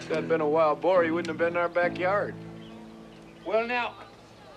If that'd been a wild boar, he wouldn't have been in our backyard. Well, now,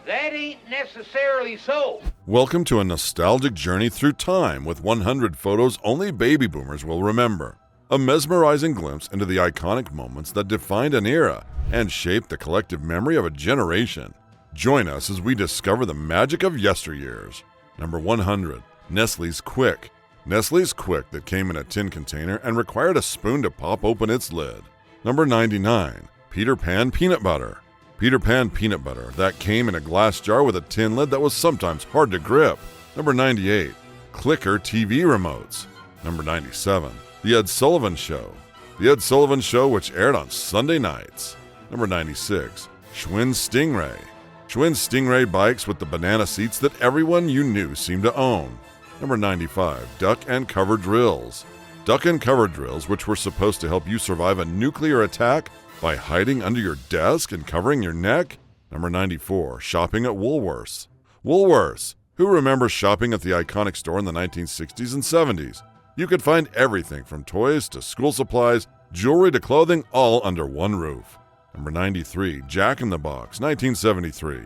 that ain't necessarily so. Welcome to a nostalgic journey through time with 100 photos only baby boomers will remember. A mesmerizing glimpse into the iconic moments that defined an era and shaped the collective memory of a generation. Join us as we discover the magic of yesteryears. Number 100. Nestle's Quick. Nestle's Quick that came in a tin container and required a spoon to pop open its lid. Number 99. Peter Pan Peanut Butter. Peter Pan Peanut Butter that came in a glass jar with a tin lid that was sometimes hard to grip. Number 98. Clicker TV Remotes. Number 97. The Ed Sullivan Show. The Ed Sullivan Show, which aired on Sunday nights. Number 96. Schwinn Stingray. Schwinn Stingray bikes with the banana seats that everyone you knew seemed to own. Number 95. Duck and Cover Drills. Duck and Cover Drills, which were supposed to help you survive a nuclear attack by hiding under your desk and covering your neck. Number 94. Shopping at Woolworths. Woolworths. Who remembers shopping at the iconic store in the 1960s and 70s? You could find everything from toys to school supplies, jewelry to clothing, all under one roof. Number 93. Jack in the Box, 1973.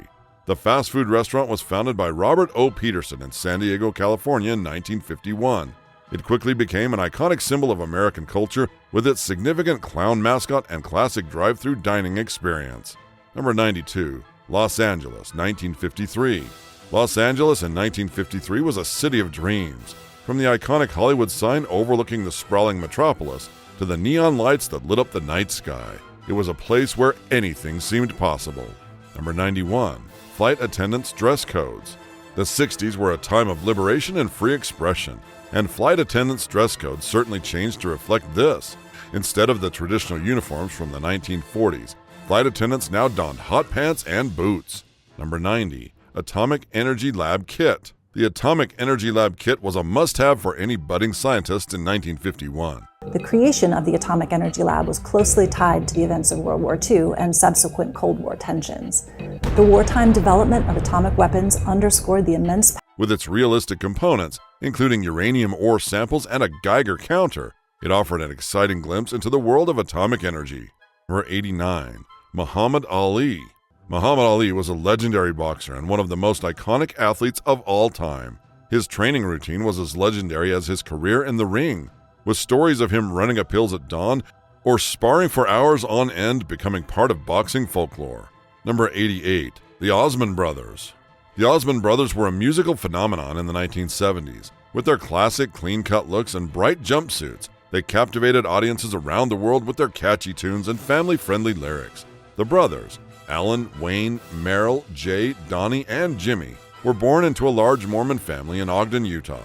The fast food restaurant was founded by Robert O. Peterson in San Diego, California in 1951. It quickly became an iconic symbol of American culture with its significant clown mascot and classic drive-thru dining experience. Number 92. Los Angeles, 1953. Los Angeles in 1953 was a city of dreams. From the iconic Hollywood sign overlooking the sprawling metropolis to the neon lights that lit up the night sky, it was a place where anything seemed possible. Number 91. Flight attendants' dress codes. The 60s were a time of liberation and free expression, and flight attendants' dress codes certainly changed to reflect this. Instead of the traditional uniforms from the 1940s, flight attendants now donned hot pants and boots. Number 90. Atomic Energy Lab Kit. The Atomic Energy Lab Kit was a must-have for any budding scientist in 1951. The creation of the Atomic Energy Lab was closely tied to the events of World War II and subsequent Cold War tensions. The wartime development of atomic weapons underscored the immense With its realistic components, including uranium ore samples and a Geiger counter, it offered an exciting glimpse into the world of atomic energy. Number 89. Muhammad Ali. Muhammad Ali was a legendary boxer and one of the most iconic athletes of all time. His training routine was as legendary as his career in the ring, with stories of him running up hills at dawn or sparring for hours on end becoming part of boxing folklore. Number 88. The Osmond Brothers. The Osmond Brothers were a musical phenomenon in the 1970s. With their classic clean-cut looks and bright jumpsuits, they captivated audiences around the world with their catchy tunes and family-friendly lyrics. The brothers, Alan, Wayne, Merrill, Jay, Donnie, and Jimmy, were born into a large Mormon family in Ogden, Utah.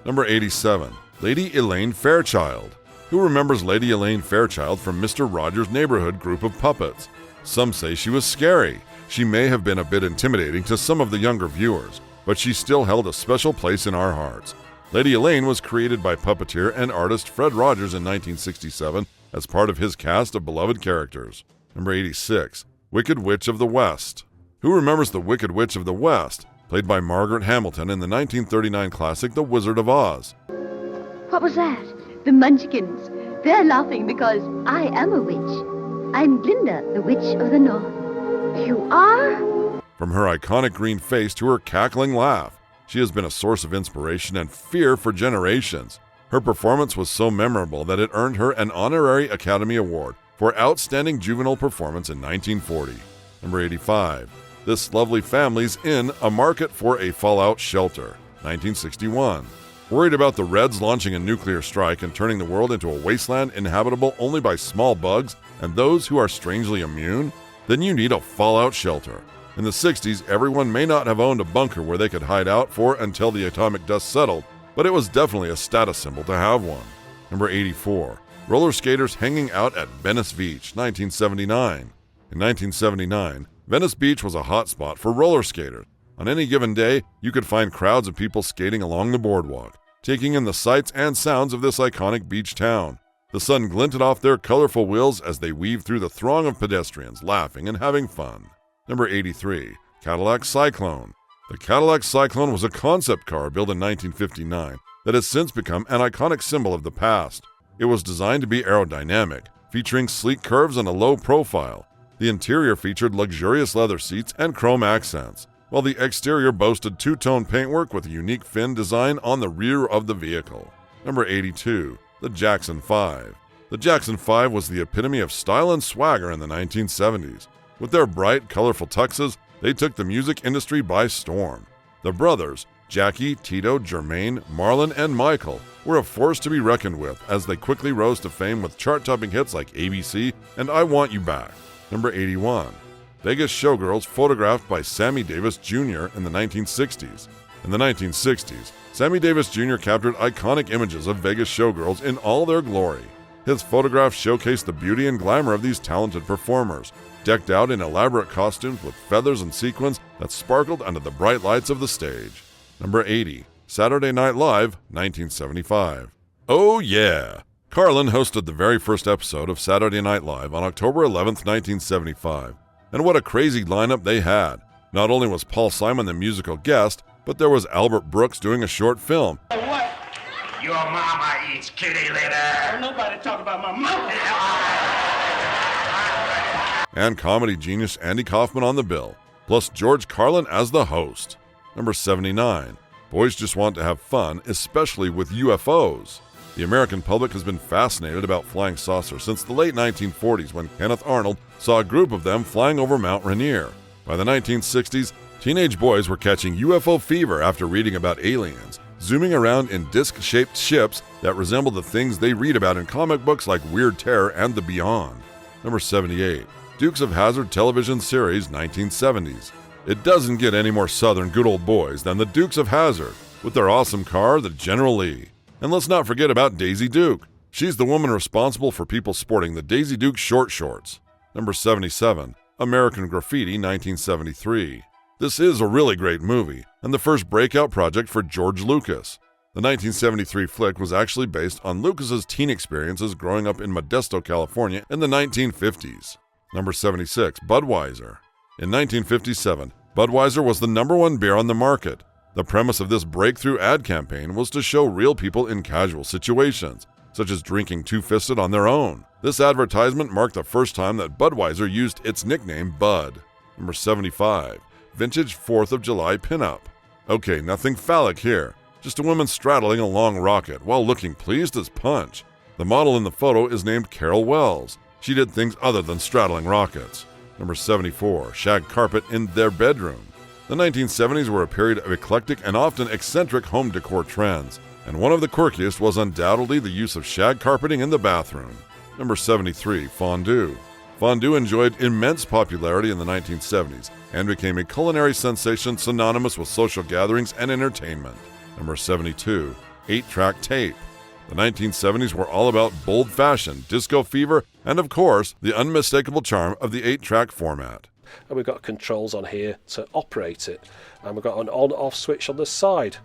Number 87. Lady Elaine Fairchild. Who remembers Lady Elaine Fairchild from Mr. Rogers' Neighborhood group of puppets? Some say she was scary. She may have been a bit intimidating to some of the younger viewers, but she still held a special place in our hearts. Lady Elaine was created by puppeteer and artist Fred Rogers in 1967 as part of his cast of beloved characters. Number 86. Wicked Witch of the West. Who remembers the Wicked Witch of the West, played by Margaret Hamilton in the 1939 classic The Wizard of Oz? What was that? The Munchkins. They're laughing because I am a witch. I'm Glinda, the Witch of the North. You are? From her iconic green face to her cackling laugh, she has been a source of inspiration and fear for generations. Her performance was so memorable that it earned her an honorary Academy Award for outstanding juvenile performance in 1940. Number 85. This lovely family's in a market for a fallout shelter, 1961. Worried about the Reds launching a nuclear strike and turning the world into a wasteland inhabitable only by small bugs and those who are strangely immune? Then you need a fallout shelter. In the 60s, everyone may not have owned a bunker where they could hide out for until the atomic dust settled, but it was definitely a status symbol to have one. Number 84. Roller skaters hanging out at Venice Beach, 1979. In 1979, Venice Beach was a hot spot for roller skaters. On any given day, you could find crowds of people skating along the boardwalk, taking in the sights and sounds of this iconic beach town. The sun glinted off their colorful wheels as they weaved through the throng of pedestrians, laughing and having fun. Number 83. Cadillac Cyclone. The Cadillac Cyclone was a concept car built in 1959 that has since become an iconic symbol of the past. It was designed to be aerodynamic, featuring sleek curves and a low profile. The interior featured luxurious leather seats and chrome accents, while the exterior boasted two-tone paintwork with a unique fin design on the rear of the vehicle. Number 82. The Jackson 5. The Jackson 5 was the epitome of style and swagger in the 1970s. With their bright, colorful tuxes, they took the music industry by storm. The brothers, Jackie, Tito, Jermaine, Marlon, and Michael, were a force to be reckoned with as they quickly rose to fame with chart-topping hits like ABC and I Want You Back. Number 81. Vegas Showgirls, photographed by Sammy Davis Jr. in the 1960s. In the 1960s, Sammy Davis Jr. captured iconic images of Vegas showgirls in all their glory. His photographs showcased the beauty and glamour of these talented performers, decked out in elaborate costumes with feathers and sequins that sparkled under the bright lights of the stage. Number 80. Saturday Night Live, 1975. Oh yeah! Carlin hosted the very first episode of Saturday Night Live on October 11th, 1975. And what a crazy lineup they had. Not only was Paul Simon the musical guest, but there was Albert Brooks doing a short film. What? Your mama eats kitty litter. Don't nobody talk about my mama. And comedy genius Andy Kaufman on the bill, plus George Carlin as the host. Number 79. Boys just want to have fun, especially with UFOs. The American public has been fascinated about flying saucers since the late 1940s when Kenneth Arnold saw a group of them flying over Mount Rainier. By the 1960s, teenage boys were catching UFO fever after reading about aliens, zooming around in disc-shaped ships that resemble the things they read about in comic books like Weird Terror and The Beyond. Number 78. Dukes of Hazzard television series, 1970s. It doesn't get any more southern good old boys than the Dukes of Hazzard, with their awesome car, the General Lee. And let's not forget about Daisy Duke. She's the woman responsible for people sporting the Daisy Duke short shorts. Number 77. American Graffiti, 1973. This is a really great movie, and the first breakout project for George Lucas. The 1973 flick was actually based on Lucas's teen experiences growing up in Modesto, California in the 1950s. Number 76. Budweiser. In 1957, Budweiser was the #1 beer on the market. The premise of this breakthrough ad campaign was to show real people in casual situations, such as drinking two-fisted on their own. This advertisement marked the first time that Budweiser used its nickname Bud. Number 75. Vintage 4th of July pinup. Okay, nothing phallic here. Just a woman straddling a long rocket while looking pleased as punch. The model in the photo is named Carol Wells. She did things other than straddling rockets. Number 74. Shag carpet in their bedroom. The 1970s were a period of eclectic and often eccentric home decor trends, and one of the quirkiest was undoubtedly the use of shag carpeting in the bathroom. Number 73. Fondue. Fondue enjoyed immense popularity in the 1970s and became a culinary sensation synonymous with social gatherings and entertainment. Number 72. 8-track tape. The 1970s were all about bold fashion, disco fever, and of course, the unmistakable charm of the 8-track format. And we've got controls on here to operate it, and we've got an on-off switch on the side.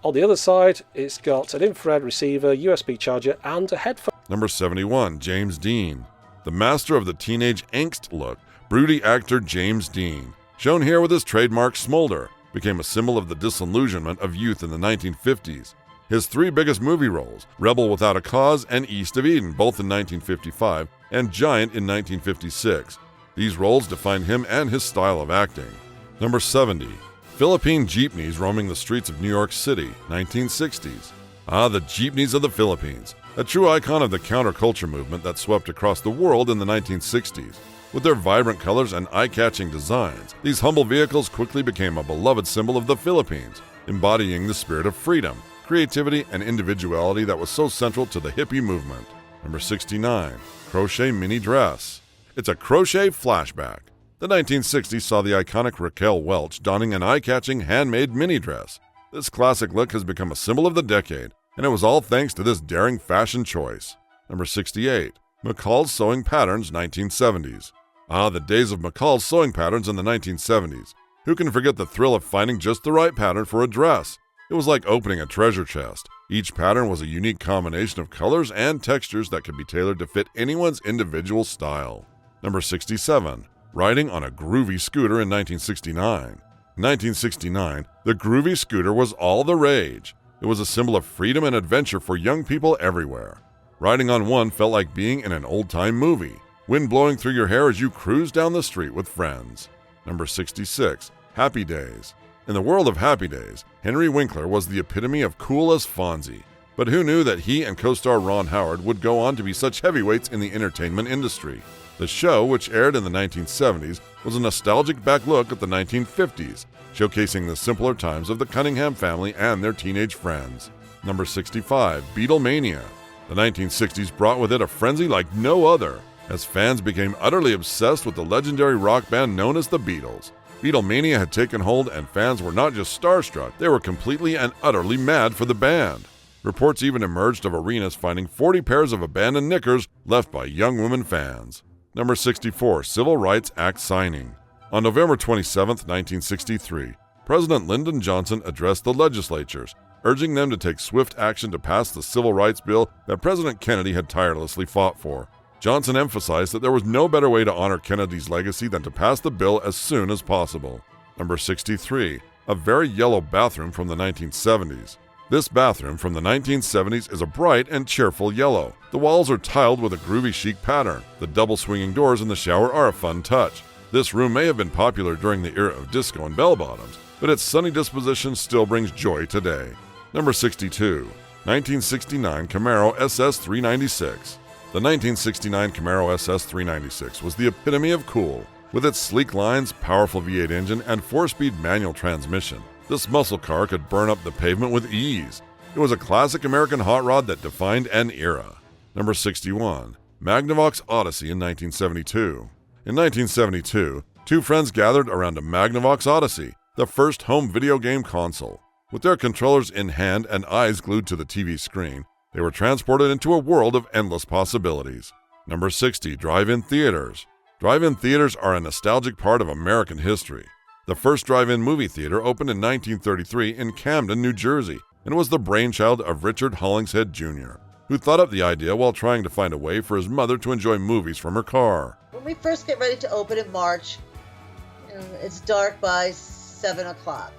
On the other side, it's got an infrared receiver, USB charger, and a headphone. Number 71. James Dean. The master of the teenage angst look, broody actor James Dean, shown here with his trademark smolder, became a symbol of the disillusionment of youth in the 1950s. His three biggest movie roles, Rebel Without a Cause and East of Eden, both in 1955, and Giant in 1956. These roles defined him and his style of acting. Number 70. Philippine jeepneys roaming the streets of New York City, 1960s. Ah, the jeepneys of the Philippines, a true icon of the counterculture movement that swept across the world in the 1960s. With their vibrant colors and eye-catching designs, these humble vehicles quickly became a beloved symbol of the Philippines, embodying the spirit of freedom, creativity, and individuality that was so central to the hippie movement. Number 69. Crochet mini dress. It's a crochet flashback. The 1960s saw the iconic Raquel Welch donning an eye-catching handmade mini dress. This classic look has become a symbol of the decade, and it was all thanks to this daring fashion choice. Number 68. McCall's Sewing Patterns, 1970s. Ah, the days of McCall's Sewing Patterns in the 1970s. Who can forget the thrill of finding just the right pattern for a dress? It was like opening a treasure chest. Each pattern was a unique combination of colors and textures that could be tailored to fit anyone's individual style. Number 67. Riding on a groovy scooter in 1969. In 1969, the groovy scooter was all the rage. It was a symbol of freedom and adventure for young people everywhere. Riding on one felt like being in an old-time movie. Wind blowing through your hair as you cruise down the street with friends. Number 66. Happy Days. In the world of Happy Days, Henry Winkler was the epitome of cool as Fonzie. But who knew that he and co-star Ron Howard would go on to be such heavyweights in the entertainment industry? The show, which aired in the 1970s, was a nostalgic back look at the 1950s, showcasing the simpler times of the Cunningham family and their teenage friends. Number 65. Beatlemania. The 1960s brought with it a frenzy like no other, as fans became utterly obsessed with the legendary rock band known as the Beatles. Beatlemania had taken hold, and fans were not just starstruck, they were completely and utterly mad for the band. Reports even emerged of arenas finding 40 pairs of abandoned knickers left by young women fans. Number 64. Civil Rights Act signing. On November 27, 1963, President Lyndon Johnson addressed the legislatures, urging them to take swift action to pass the civil rights bill that President Kennedy had tirelessly fought for. Johnson emphasized that there was no better way to honor Kennedy's legacy than to pass the bill as soon as possible. Number 63. A very yellow bathroom from the 1970s. This bathroom from the 1970s is a bright and cheerful yellow. The walls are tiled with a groovy chic pattern. The double swinging doors in the shower are a fun touch. This room may have been popular during the era of disco and bell-bottoms, but its sunny disposition still brings joy today. Number 62. 1969 Camaro SS 396. The 1969 Camaro SS 396 was the epitome of cool. With its sleek lines, powerful V8 engine, and 4-speed manual transmission, this muscle car could burn up the pavement with ease. It was a classic American hot rod that defined an era. Number 61. Magnavox Odyssey in 1972. In 1972, two friends gathered around a Magnavox Odyssey, the first home video game console. With their controllers in hand and eyes glued to the TV screen, they were transported into a world of endless possibilities. Number 60. Drive-in theaters. Drive-in theaters are a nostalgic part of American history. The first drive-in movie theater opened in 1933 in Camden, New Jersey, and was the brainchild of Richard Hollingshead Jr., who thought up the idea while trying to find a way for his mother to enjoy movies from her car. When we first get ready to open in March, it's dark by 7 o'clock.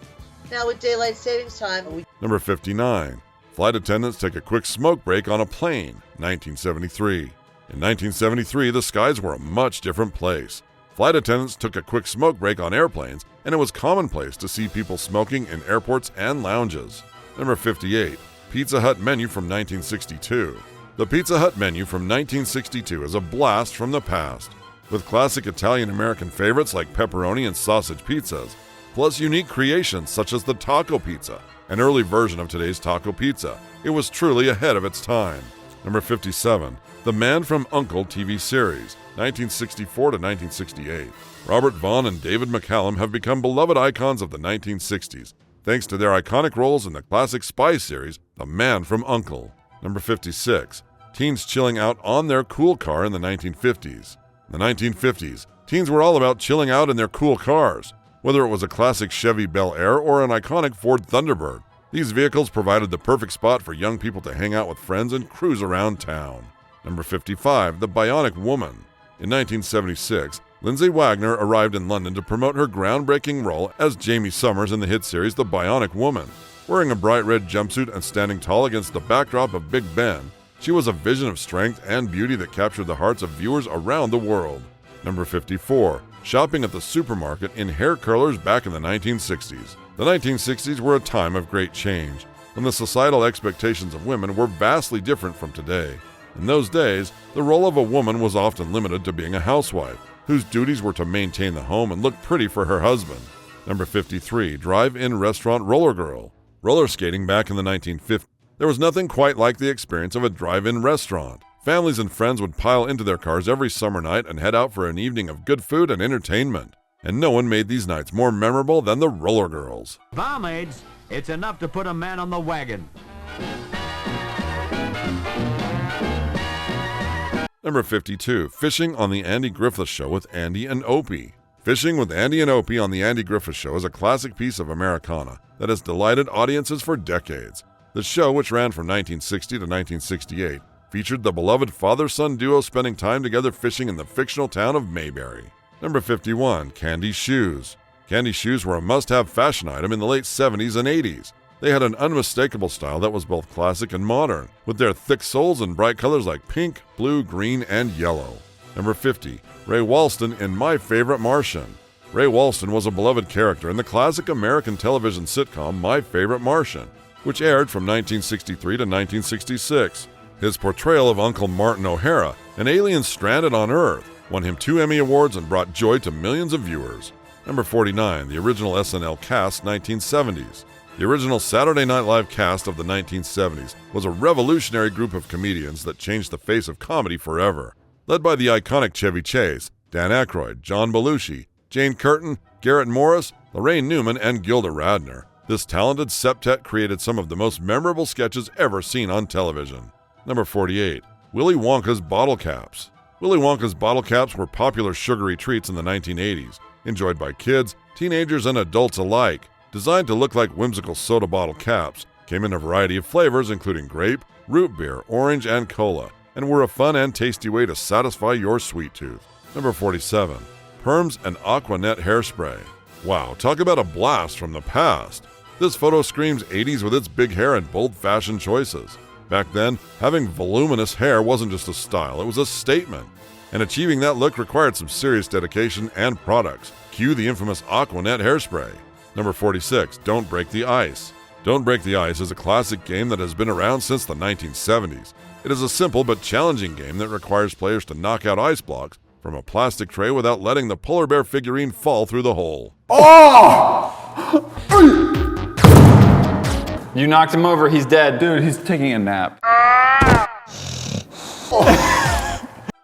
Now with daylight savings time, Number 59. Flight attendants take a quick smoke break on a plane, 1973. In 1973, the skies were a much different place. Flight attendants took a quick smoke break on airplanes, and it was commonplace to see people smoking in airports and lounges. Number 58. Pizza Hut menu from 1962. The Pizza Hut menu from 1962 is a blast from the past. With classic Italian-American favorites like pepperoni and sausage pizzas, plus unique creations such as the taco pizza, an early version of today's taco pizza. It was truly ahead of its time. Number 57. The Man from U.N.C.L.E. TV series, 1964 to 1968. Robert Vaughn and David McCallum have become beloved icons of the 1960s, thanks to their iconic roles in the classic spy series, The Man from U.N.C.L.E. Number 56. Teens chilling out on their cool car in the 1950s. In the 1950s, teens were all about chilling out in their cool cars. Whether it was a classic Chevy Bel Air or an iconic Ford Thunderbird, these vehicles provided the perfect spot for young people to hang out with friends and cruise around town. Number 55. The Bionic Woman. In 1976, Lindsay Wagner arrived in London to promote her groundbreaking role as Jamie Summers in the hit series The Bionic Woman. Wearing a bright red jumpsuit and standing tall against the backdrop of Big Ben, she was a vision of strength and beauty that captured the hearts of viewers around the world. Number 54. Shopping at the supermarket in hair curlers back in the 1960s. The 1960s were a time of great change, when the societal expectations of women were vastly different from today. In those days, the role of a woman was often limited to being a housewife, whose duties were to maintain the home and look pretty for her husband. Number 53. Drive-in restaurant roller girl. Roller skating back in the 1950s. There was nothing quite like the experience of a drive-in restaurant. Families and friends would pile into their cars every summer night and head out for an evening of good food and entertainment. And no one made these nights more memorable than the roller girls. Barmaids, it's enough to put a man on the wagon. Number 52. Fishing on the Andy Griffith Show with Andy and Opie. Fishing with Andy and Opie on the Andy Griffith Show is a classic piece of Americana that has delighted audiences for decades. The show, which ran from 1960 to 1968, featured the beloved father-son duo spending time together fishing in the fictional town of Mayberry. Number 51. Candy shoes. Candy shoes were a must-have fashion item in the late 70s and 80s. They had an unmistakable style that was both classic and modern, with their thick soles and bright colors like pink, blue, green, and yellow. Number 50. Ray Walston in My Favorite Martian. Ray Walston was a beloved character in the classic American television sitcom My Favorite Martian, which aired from 1963 to 1966. His portrayal of Uncle Martin O'Hara, an alien stranded on Earth, won him 2 Emmy Awards and brought joy to millions of viewers. Number 49. The original SNL cast, 1970s. The original Saturday Night Live cast of the 1970s was a revolutionary group of comedians that changed the face of comedy forever. Led by the iconic Chevy Chase, Dan Aykroyd, John Belushi, Jane Curtin, Garrett Morris, Lorraine Newman, and Gilda Radner, this talented septet created some of the most memorable sketches ever seen on television. Number 48. Willy Wonka's Bottle Caps. Willy Wonka's bottle caps were popular sugary treats in the 1980s, enjoyed by kids, teenagers, and adults alike. Designed to look like whimsical soda bottle caps, came in a variety of flavors including grape, root beer, orange, and cola, and were a fun and tasty way to satisfy your sweet tooth. Number 47. Perms and Aquanet Hairspray. Wow, talk about a blast from the past. This photo screams 80s with its big hair and bold fashion choices. Back then, having voluminous hair wasn't just a style, it was a statement. And achieving that look required some serious dedication and products. Cue the infamous Aquanet Hairspray. Number 46. Don't Break the Ice. Don't Break the Ice is a classic game that has been around since the 1970s. It is a simple but challenging game that requires players to knock out ice blocks from a plastic tray without letting the polar bear figurine fall through the hole. Oh! You knocked him over, he's dead. Dude, he's taking a nap.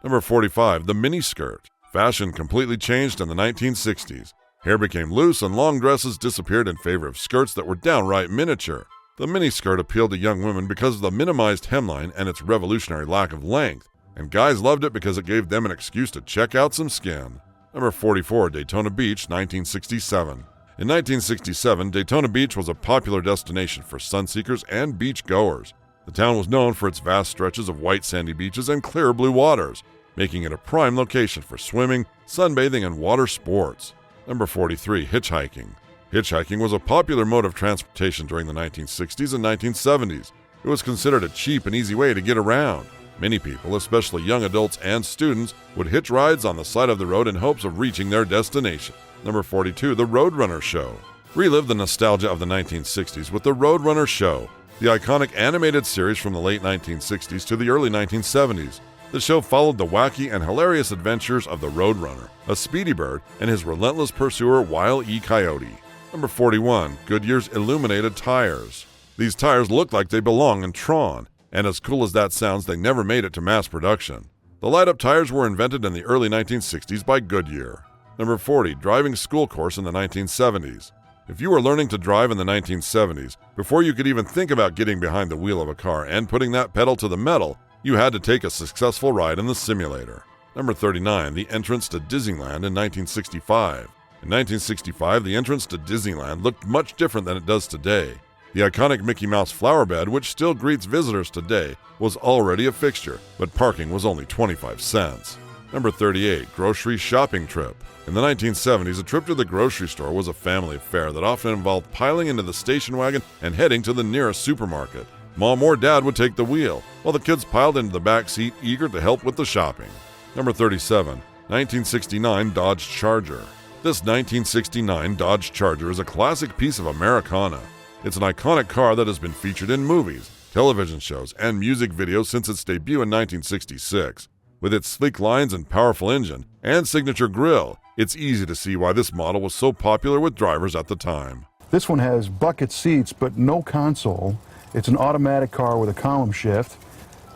Number 45. The miniskirt. Fashion completely changed in the 1960s. Hair became loose and long dresses disappeared in favor of skirts that were downright miniature. The miniskirt appealed to young women because of the minimized hemline and its revolutionary lack of length, and guys loved it because it gave them an excuse to check out some skin. Number 44. Daytona Beach, 1967. In 1967, Daytona Beach was a popular destination for sunseekers and beach goers. The town was known for its vast stretches of white sandy beaches and clear blue waters, making it a prime location for swimming, sunbathing, and water sports. Number 43. Hitchhiking. Hitchhiking was a popular mode of transportation during the 1960s and 1970s. It was considered a cheap and easy way to get around. Many people, especially young adults and students, would hitch rides on the side of the road in hopes of reaching their destination. Number 42. The Roadrunner Show. Relive the nostalgia of the 1960s with The Roadrunner Show, the iconic animated series from the late 1960s to the early 1970s. The show followed the wacky and hilarious adventures of the Roadrunner, a speedy bird, and his relentless pursuer Wile E. Coyote. Number 41. Goodyear's Illuminated Tires. These tires look like they belong in Tron, and as cool as that sounds, they never made it to mass production. The light-up tires were invented in the early 1960s by Goodyear. Number 40. Driving school course in the 1970s. If you were learning to drive in the 1970s, before you could even think about getting behind the wheel of a car and putting that pedal to the metal, you had to take a successful ride in the simulator. Number 39. The entrance to Disneyland in 1965. In 1965, the entrance to Disneyland looked much different than it does today. The iconic Mickey Mouse flower bed, which still greets visitors today, was already a fixture, but parking was only 25 cents. Number 38. Grocery shopping trip. In the 1970s, a trip to the grocery store was a family affair that often involved piling into the station wagon and heading to the nearest supermarket. Mom or Dad would take the wheel, while the kids piled into the back seat, eager to help with the shopping. Number 37. 1969 Dodge Charger. This 1969 Dodge Charger is a classic piece of Americana. It's an iconic car that has been featured in movies, television shows, and music videos since its debut in 1966. With its sleek lines and powerful engine and signature grille, it's easy to see why this model was so popular with drivers at the time. This one has bucket seats but no console. It's an automatic car with a column shift.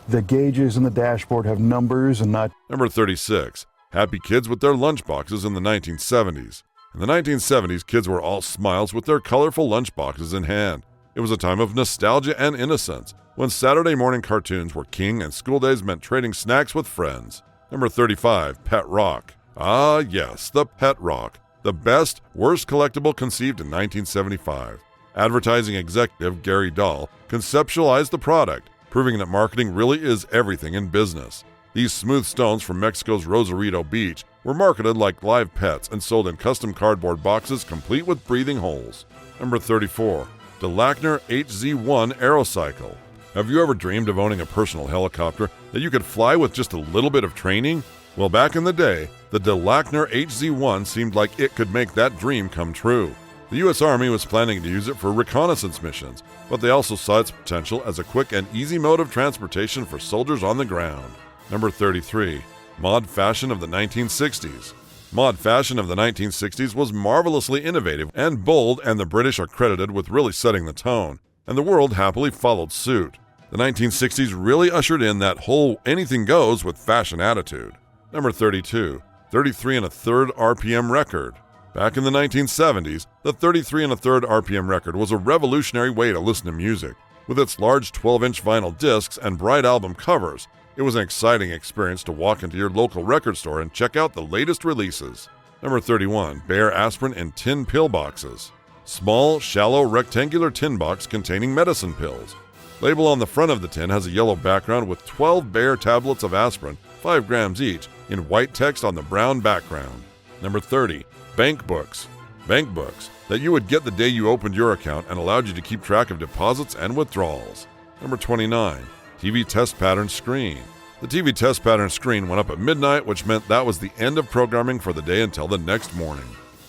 The gauges in the dashboard have numbers and not... Number 36. Happy kids with their lunchboxes in the 1970s. In the 1970s, kids were all smiles with their colorful lunchboxes in hand. It was a time of nostalgia and innocence, when Saturday morning cartoons were king and school days meant trading snacks with friends. Number 35. Pet Rock. Ah yes, the Pet Rock. The best, worst collectible conceived in 1975. Advertising executive Gary Dahl conceptualized the product, proving that marketing really is everything in business. These smooth stones from Mexico's Rosarito Beach were marketed like live pets and sold in custom cardboard boxes complete with breathing holes. Number 34. Delackner HZ-1 Aerocycle. Have you ever dreamed of owning a personal helicopter that you could fly with just a little bit of training? Well, back in the day, the Delackner HZ-1 seemed like it could make that dream come true. The U.S. Army was planning to use it for reconnaissance missions, but they also saw its potential as a quick and easy mode of transportation for soldiers on the ground. Number 33. Mod fashion of the 1960s. Mod fashion of the 1960s was marvelously innovative and bold, and the British are credited with really setting the tone, and the world happily followed suit. The 1960s really ushered in that whole anything goes with fashion attitude. Number 32. 33 1/3 RPM record. Back in the 1970s, the 33 1/3 RPM record was a revolutionary way to listen to music. With its large 12-inch vinyl discs and bright album covers, it was an exciting experience to walk into your local record store and check out the latest releases. Number 31. Bayer aspirin in tin pill boxes. Small, shallow, rectangular tin box containing medicine pills. Label on the front of the tin has a yellow background with 12 Bayer tablets of aspirin, 5 grams each, in white text on the brown background. Number 30. Bank books. Bank books that you would get the day you opened your account and allowed you to keep track of deposits and withdrawals. Number 29. TV test pattern screen. The TV test pattern screen went up at midnight, which meant that was the end of programming for the day until the next morning.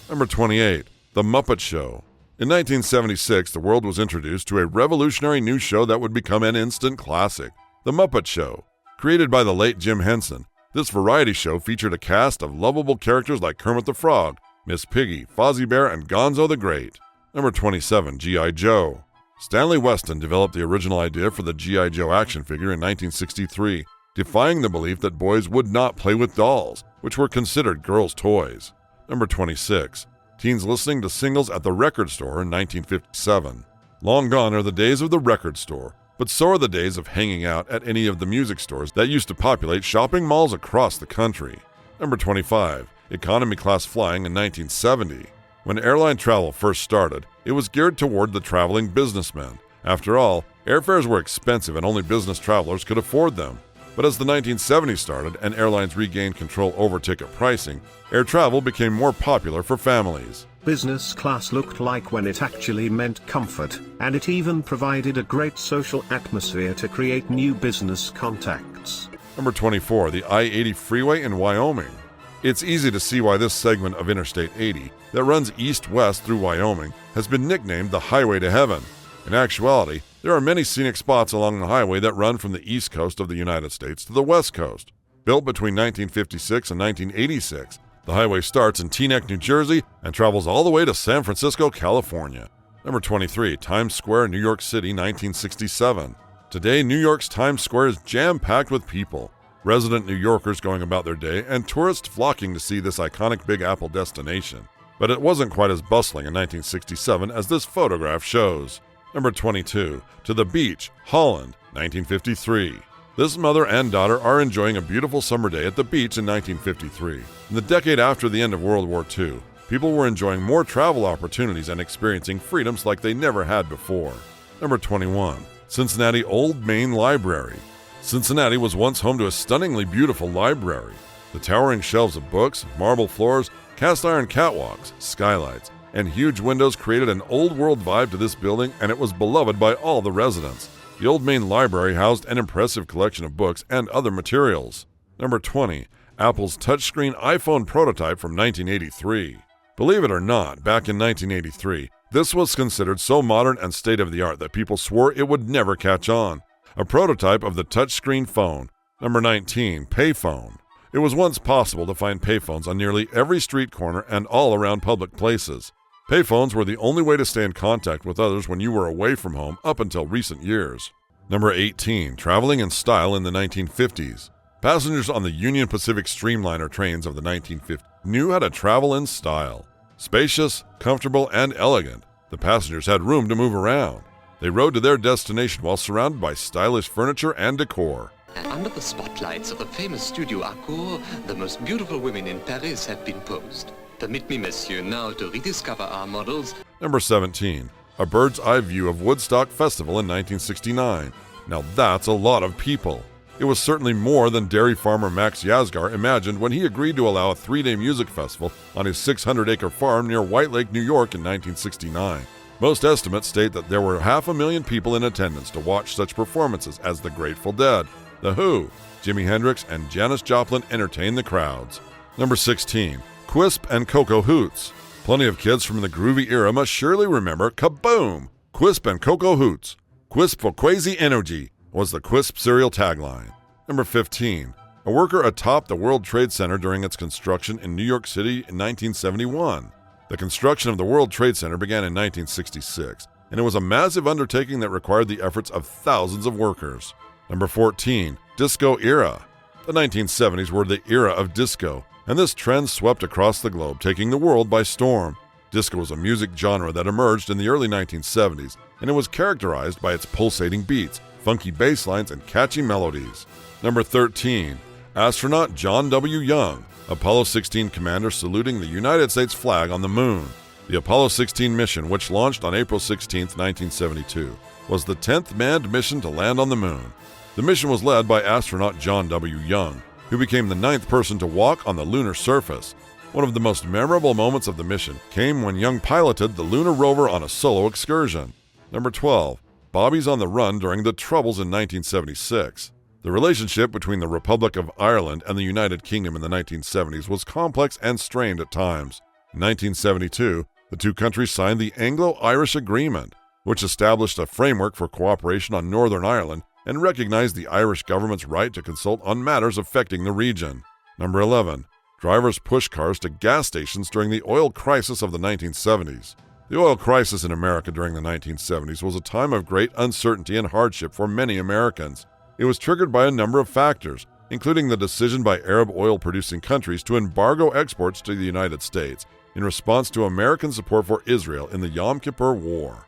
Number 28. The Muppet Show. In 1976, the world was introduced to a revolutionary new show that would become an instant classic, The Muppet Show. Created by the late Jim Henson, this variety show featured a cast of lovable characters like Kermit the Frog, Miss Piggy, Fozzie Bear, and Gonzo the Great. Number 27. G.I. Joe. Stanley Weston developed the original idea for the G.I. Joe action figure in 1963, defying the belief that boys would not play with dolls, which were considered girls' toys. Number 26. Teens listening to singles at the record store in 1957. Long gone are the days of the record store, but so are the days of hanging out at any of the music stores that used to populate shopping malls across the country. Number 25. Economy class flying in 1970. When airline travel first started, it was geared toward the traveling businessman. After all, airfares were expensive and only business travelers could afford them. But as the 1970s started and airlines regained control over ticket pricing, air travel became more popular for families. Business class looked like when it actually meant comfort, and it even provided a great social atmosphere to create new business contacts. Number 24. The I-80 freeway in Wyoming. It's easy to see why this segment of Interstate 80 that runs east-west through Wyoming has been nicknamed the Highway to Heaven. In actuality, there are many scenic spots along the highway that run from the east coast of the United States to the west coast. Built between 1956 and 1986, the highway starts in Teaneck, New Jersey, and travels all the way to San Francisco, California. Number 23. Times Square, New York City, 1967. Today, New York's Times Square is jam-packed with people. Resident New Yorkers going about their day, and tourists flocking to see this iconic Big Apple destination. But it wasn't quite as bustling in 1967 as this photograph shows. Number 22. To the Beach, Holland, 1953. This mother and daughter are enjoying a beautiful summer day at the beach in 1953. In the decade after the end of World War II, people were enjoying more travel opportunities and experiencing freedoms like they never had before. Number 21. Cincinnati Old Main Library. Cincinnati was once home to a stunningly beautiful library. The towering shelves of books, marble floors, cast iron catwalks, skylights, and huge windows created an old-world vibe to this building, and it was beloved by all the residents. The Old Main Library housed an impressive collection of books and other materials. Number 20. Apple's touchscreen iPhone prototype from 1983. Believe it or not, back in 1983, this was considered so modern and state-of-the-art that people swore it would never catch on. A prototype of the touchscreen phone. Number 19. Payphone. It was once possible to find payphones on nearly every street corner and all around public places. Payphones were the only way to stay in contact with others when you were away from home up until recent years. Number 18. Traveling in style in the 1950s. Passengers on the Union Pacific Streamliner trains of the 1950s knew how to travel in style. Spacious, comfortable, and elegant, the passengers had room to move around. They rode to their destination while surrounded by stylish furniture and decor. Under the spotlights of the famous Studio Accor, the most beautiful women in Paris have been posed. Permit me, monsieur, now to rediscover our models. Number 17. A bird's eye view of Woodstock Festival in 1969. Now that's a lot of people. It was certainly more than dairy farmer Max Yasgar imagined when he agreed to allow a 3-day music festival on his 600-acre farm near White Lake, New York in 1969. Most estimates state that there were 500,000 people in attendance to watch such performances as the Grateful Dead, The Who, Jimi Hendrix, and Janis Joplin entertained the crowds. Number 16. Quisp and Cocoa Hoots. Plenty of kids from the groovy era must surely remember Kaboom! Quisp and Cocoa Hoots. Quisp for Crazy Energy was the Quisp cereal tagline. Number 15. A worker atop the World Trade Center during its construction in New York City in 1971. The construction of the World Trade Center began in 1966, and it was a massive undertaking that required the efforts of thousands of workers. Number 14. Disco Era. The 1970s were the era of disco, and this trend swept across the globe, taking the world by storm. Disco was a music genre that emerged in the early 1970s, and it was characterized by its pulsating beats, funky bass lines, and catchy melodies. Number 13. Astronaut John W. Young, Apollo 16 commander saluting the United States flag on the moon. The Apollo 16 mission, which launched on April 16, 1972, was the 10th manned mission to land on the moon. The mission was led by astronaut John W. Young, who became the 9th person to walk on the lunar surface. One of the most memorable moments of the mission came when Young piloted the lunar rover on a solo excursion. Number 12. Bobby's on the run during the Troubles in 1976. The relationship between the Republic of Ireland and the United Kingdom in the 1970s was complex and strained at times. In 1972, the two countries signed the Anglo-Irish Agreement, which established a framework for cooperation on Northern Ireland and recognized the Irish government's right to consult on matters affecting the region. Number 11. Drivers pushed cars to gas stations during the oil crisis of the 1970s. The oil crisis in America during the 1970s was a time of great uncertainty and hardship for many Americans. It was triggered by a number of factors, including the decision by Arab oil-producing countries to embargo exports to the United States in response to American support for Israel in the Yom Kippur War.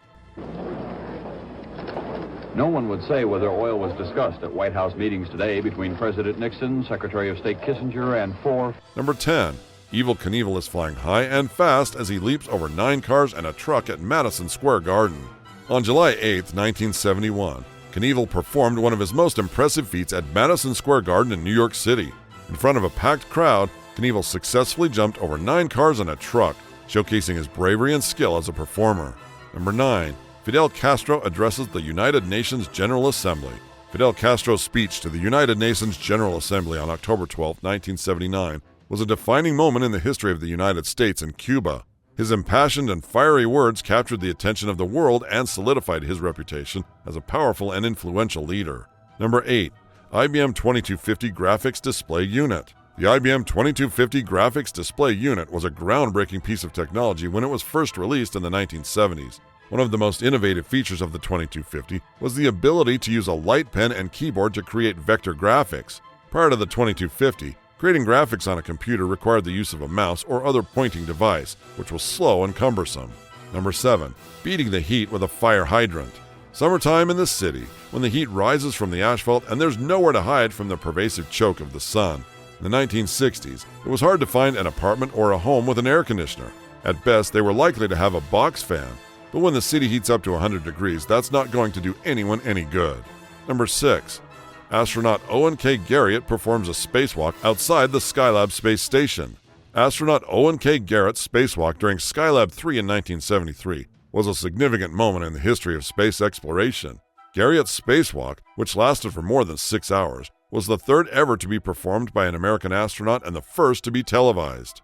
No one would say whether oil was discussed at White House meetings today between President Nixon, Secretary of State Kissinger, and four. Number 10. Evel Knievel is flying high and fast as he leaps over 9 cars and a truck at Madison Square Garden. On July 8, 1971, Knievel performed one of his most impressive feats at Madison Square Garden in New York City. In front of a packed crowd, Knievel successfully jumped over 9 cars and a truck, showcasing his bravery and skill as a performer. Number 9. Fidel Castro addresses the United Nations General Assembly. Fidel Castro's speech to the United Nations General Assembly on October 12, 1979, was a defining moment in the history of the United States and Cuba. His impassioned and fiery words captured the attention of the world and solidified his reputation as a powerful and influential leader. Number 8. IBM 2250 Graphics Display Unit. The IBM 2250 Graphics Display Unit was a groundbreaking piece of technology when it was first released in the 1970s. One of the most innovative features of the 2250 was the ability to use a light pen and keyboard to create vector graphics. Prior to the 2250, creating graphics on a computer required the use of a mouse or other pointing device, which was slow and cumbersome. Number 7. Beating the heat with a fire hydrant. Summertime in the city, when the heat rises from the asphalt and there's nowhere to hide from the pervasive choke of the sun. In the 1960s, it was hard to find an apartment or a home with an air conditioner. At best, they were likely to have a box fan. But when the city heats up to 100 degrees, that's not going to do anyone any good. Number 6. Astronaut Owen K. Garriott performs a spacewalk outside the Skylab space station. Astronaut Owen K. Garrett's spacewalk during Skylab 3 in 1973 was a significant moment in the history of space exploration. Garriott's spacewalk, which lasted for more than 6 hours, was the third ever to be performed by an American astronaut and the first to be televised.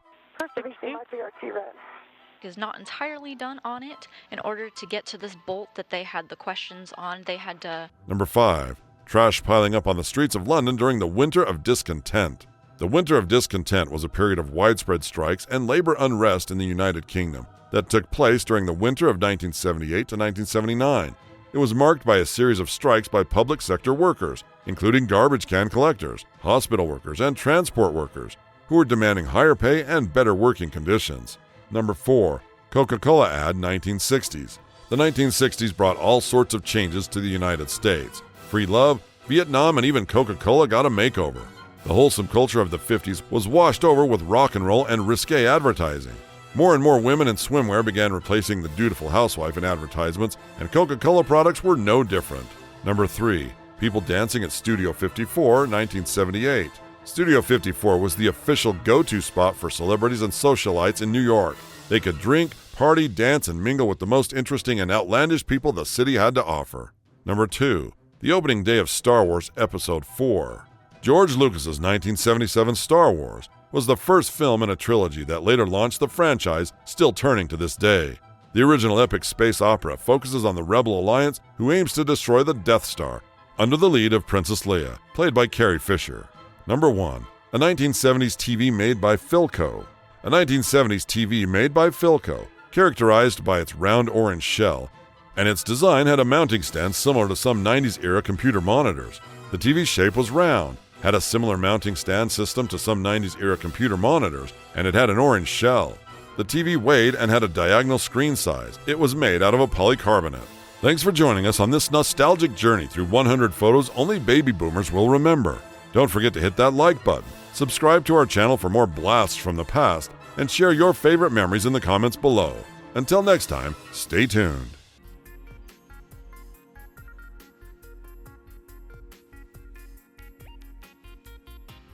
Is not entirely done on it. In order to get to this bolt that they had the questions on, they had to... Number 5. Trash piling up on the streets of London during the Winter of Discontent. The Winter of Discontent was a period of widespread strikes and labor unrest in the United Kingdom that took place during the winter of 1978 to 1979. It was marked by a series of strikes by public sector workers, including garbage can collectors, hospital workers, and transport workers, who were demanding higher pay and better working conditions. Number 4. Coca-Cola ad 1960s. The 1960s brought all sorts of changes to the United States. Free love, Vietnam, and even Coca-Cola got a makeover. The wholesome culture of the 50s was washed over with rock and roll and risque advertising. More and more women in swimwear began replacing the dutiful housewife in advertisements, and Coca-Cola products were no different. Number 3. People dancing at Studio 54, 1978. Studio 54 was the official go-to spot for celebrities and socialites in New York. They could drink, party, dance, and mingle with the most interesting and outlandish people the city had to offer. Number 2. The opening day of Star Wars Episode 4. George Lucas's 1977 Star Wars was the first film in a trilogy that later launched the franchise, still turning to this day. The original epic space opera focuses on the Rebel Alliance, who aims to destroy the Death Star, under the lead of Princess Leia, played by Carrie Fisher. Number 1. A 1970s TV made by Philco. A 1970s TV made by Philco, characterized by its round orange shell, and its design had a mounting stand similar to some 90s-era computer monitors. The TV's shape was round, had a similar mounting stand system to some 90s-era computer monitors, and it had an orange shell. The TV weighed and had a diagonal screen size. It was made out of a polycarbonate. Thanks for joining us on this nostalgic journey through 100 photos only baby boomers will remember. Don't forget to hit that like button, subscribe to our channel for more blasts from the past, and share your favorite memories in the comments below. Until next time, stay tuned.